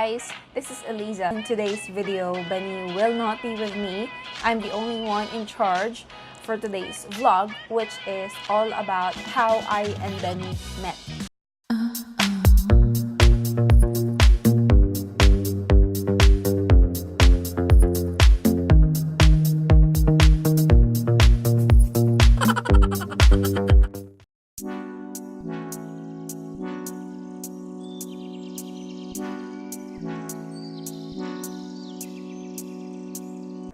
guys, this is Eliza. In today's video, Benny will not be with me. I'm the only one in charge for today's vlog, which is all about how I and Benny met.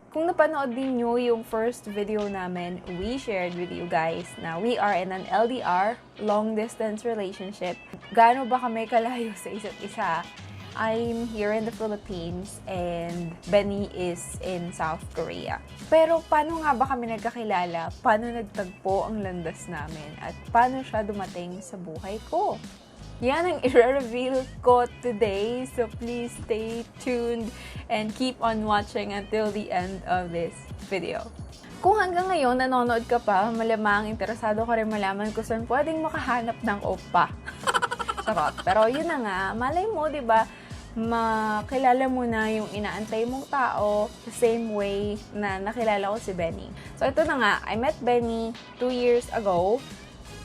Kung napanood niyo yung first video namin, we shared with you guys na we are in an LDR, long distance relationship. Gaano ba kami kalayo sa isa't isa? I'm here in the Philippines and Benny is in South Korea. Pero paano nga ba kami nagkakilala? Paano nagtagpo ang landas namin? At paano siya dumating sa buhay ko? Yan ang i-reveal ko today, so please stay tuned and keep on watching until the end of this video. Kung hanggang ngayon nanonood ka pa, malamang interesado ka rin malaman kung saan pwedeng makahanap ng oppa. Charot. Pero yun na nga, malay mo, di ba, makilala mo na yung inaantay mong tao the same way na nakilala ko si Benny. So ito na nga, I met Benny 2 years ago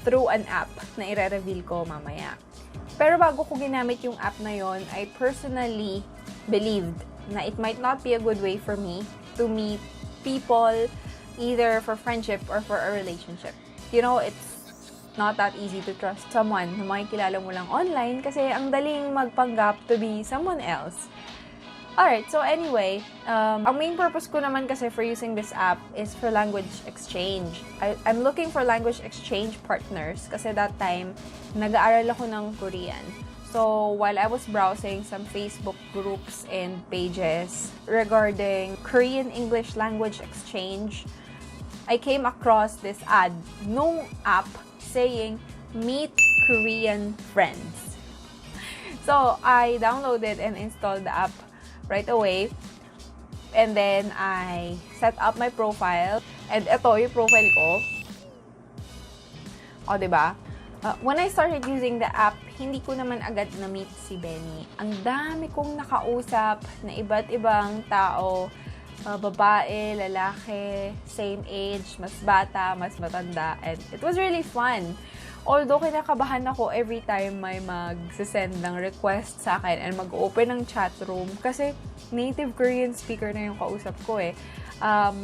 through an app na i-reveal ko mamaya. Pero bago ko ginamit yung app na yon, I personally believed na it might not be a good way for me to meet people either for friendship or for a relationship. You know, it's not that easy to trust someone na makikilala mo lang online kasi ang daling magpanggap to be someone else. Alright, so anyway, ang main purpose ko naman kasi for using this app is for language exchange. I'm looking for language exchange partners kasi that time, nag-aaral ako ng Korean. So, while I was browsing some Facebook groups and pages regarding Korean English language exchange, I came across this ad nung app saying, meet Korean friends. So, I downloaded and installed the app right away. And then, I set up my profile. And ito yung profile ko. O, diba? When I started using the app, hindi ko naman agad na-meet si Benny. Ang dami kong nakausap na iba't ibang tao. Babae, lalaki, same age, mas bata, mas matanda. And it was really fun. Although kinakabahan ako every time may mag-send ng request sa akin and mag-open ng chat room kasi native Korean speaker na yung kausap ko eh.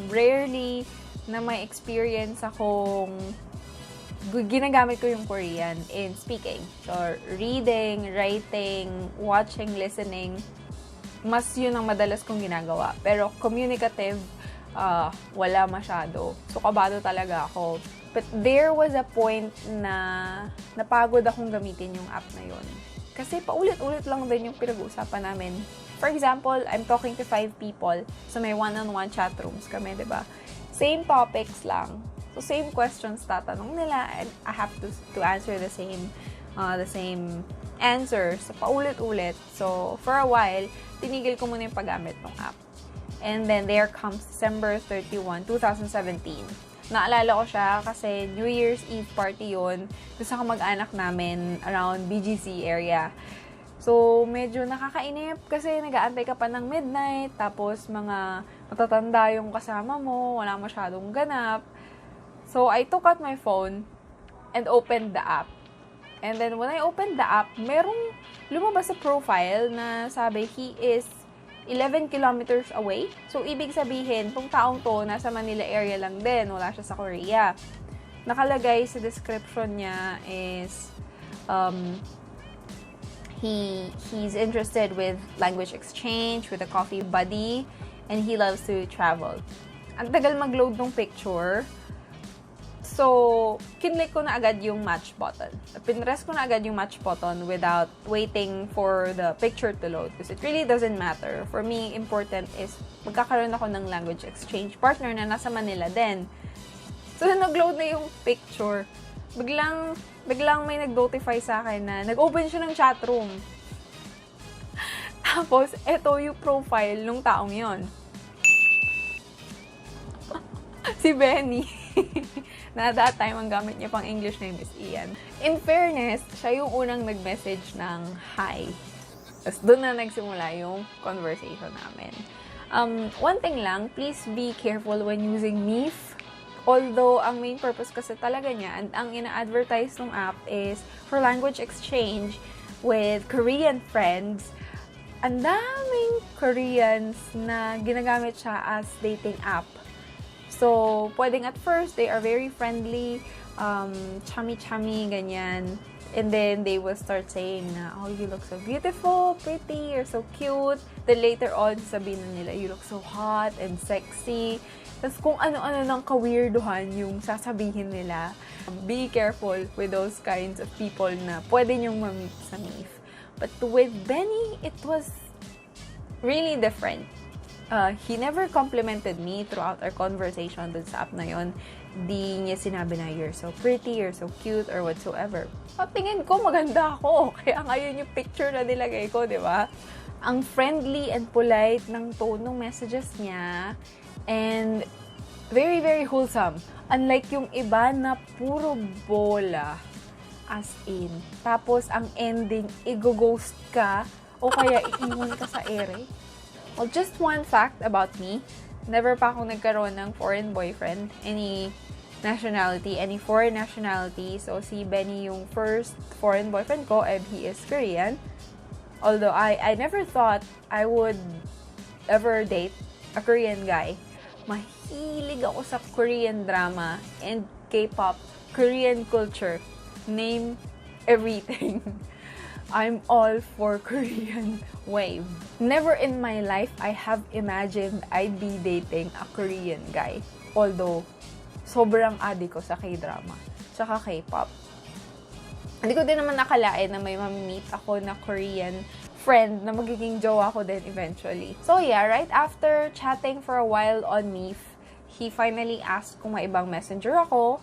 Rarely na may experience akong ginagamit ko yung Korean in speaking. So, reading, writing, watching, listening, mas yun ang madalas kong ginagawa. Pero communicative, wala masyado. So, kabado talaga ako. But there was a point na napagod akong gamitin yung app na yun. Kasi paulit-ulit lang din yung pinag-uusapan namin. For example, I'm talking to 5 people. So, may one-on-one chat rooms kami, diba? Same topics lang. So, same questions tatanong nila and I have to answer the same answers. So, paulit-ulit. So, for a while, tinigil ko muna yung paggamit ng app. And then, there comes December 31, 2017. Naalala ko siya kasi New Year's Eve party yun. Gusto ko mag-anak namin around BGC area. So, medyo nakakainip kasi nag-aantay ka pa ng midnight. Tapos, mga matatanda yung kasama mo. Wala masyadong ganap. So, I took out my phone and opened the app. And then, when I opened the app, merong lumabas sa profile na sabi, he is 11 kilometers away. So, ibig sabihin, tong taong to, nasa Manila area lang din. Wala siya sa Korea. Nakalagay sa description niya is, he's interested with language exchange, with a coffee buddy, and he loves to travel. Ang tagal mag-load ng picture. So, kinlik ko na agad yung match button. Pinress ko na agad yung match button without waiting for the picture to load. Because it really doesn't matter. For me, important is magkakaroon ako ng language exchange partner na nasa Manila din. So, nag-load na yung picture. Biglang may nag-notify sa akin na nag-open siya ng chat room. Tapos, eto yung profile ng taong yon. Si Benny. Na that time, ang gamit niya pang English name is Ian. In fairness, siya yung unang nag-message ng hi. Tapos doon na nagsimula yung conversation namin. One thing lang, please be careful when using MIF. Although, ang main purpose kasi talaga niya, and ang ina-advertise ng app is for language exchange with Korean friends. Ang daming Koreans na ginagamit siya as dating app. So, pwedeng at first, they are very friendly, chummy-chummy, ganyan. And then, they will start saying na, oh, you look so beautiful, pretty, you're so cute. Then later on, sabihin na nila, you look so hot and sexy. Tapos kung ano-ano ng ka-weirduhan yung sasabihin nila. Be careful with those kinds of people na pwede nyong ma-meet sa MIF. But with Benny, it was really different. He never complimented me throughout our conversation dun sa app na yon. Di niya sinabi na, you're so pretty, you're so cute, or whatsoever. Tingin ko, maganda ako. Kaya ngayon yung picture na nilagay ko, di ba? Ang friendly and polite ng tone ng messages niya. And very, very wholesome. Unlike yung iba na puro bola. As in. Tapos, ang ending, i-ghost ka o kaya iiwan ka sa ere. Well, just one fact about me. Never pa ako nagkaroon ng foreign boyfriend. Any nationality, any foreign nationality. So, si Benny yung first foreign boyfriend ko and he is Korean. Although, I never thought I would ever date a Korean guy. Mahilig ako sa Korean drama and K-pop, Korean culture. Name everything. I'm all for Korean wave. Never in my life I have imagined I'd be dating a Korean guy. Although, sobrang addict ko sa K-drama, tsaka K-pop. Hindi ko din naman nakalain na may ma-meet ako na Korean friend na magiging jowa ko din eventually. So yeah, right after chatting for a while on MIF, he finally asked kung may ibang messenger ako.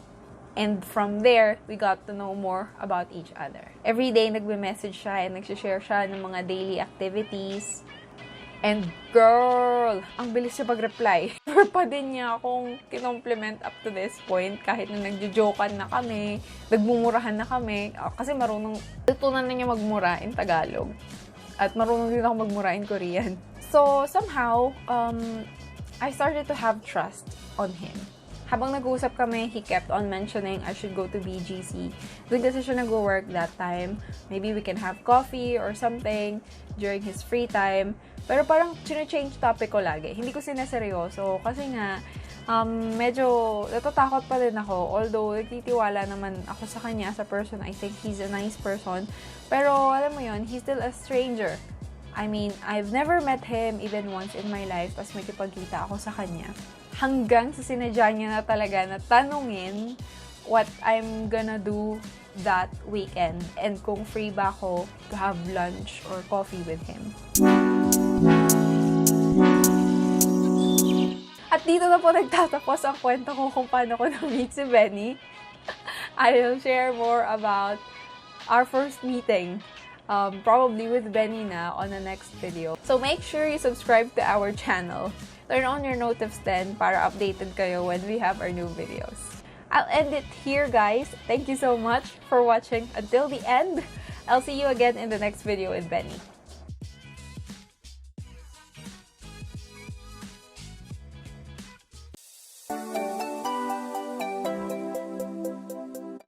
And from there, we got to know more about each other. Every day, nagme-message siya and nagsishare siya ng mga daily activities. And girl, ang bilis siya pag-reply. Never pa din niya akong kinompliment up to this point. Kahit na nagjo-jokean na kami, nagmumurahan na kami. Kasi natutunan na niya magmura in Tagalog. At marunong din ako magmura in Korean. So, somehow, I started to have trust on him. Habang nag-uusap kami, he kept on mentioning I should go to BGC. Doon kasi siya nag-work that time. Maybe we can have coffee or something during his free time. Pero parang change topic ko lagi. Hindi ko sineseryoso kasi nga medyo natatakot pa din ako. Although nagtitiwala naman ako sa kanya as a person. I think he's a nice person. Pero alam mo yun, he's still a stranger. I mean, I've never met him even once in my life. Tapos may kipagkita ako sa kanya. Hanggang sa sinadya niya na talaga na tanungin what I'm gonna do that weekend and kung free ba ako to have lunch or coffee with him. At dito na po nagtatapos ang kwento ko kung paano ko na-meet si Benny. I'll share more about our first meeting. Probably with Benny na on the next video. So make sure you subscribe to our channel. Turn on your LUMSDEN para updated kayo when we have our new videos. I'll end it here, guys. Thank you so much for watching until the end. I'll see you again in the next video with Benny.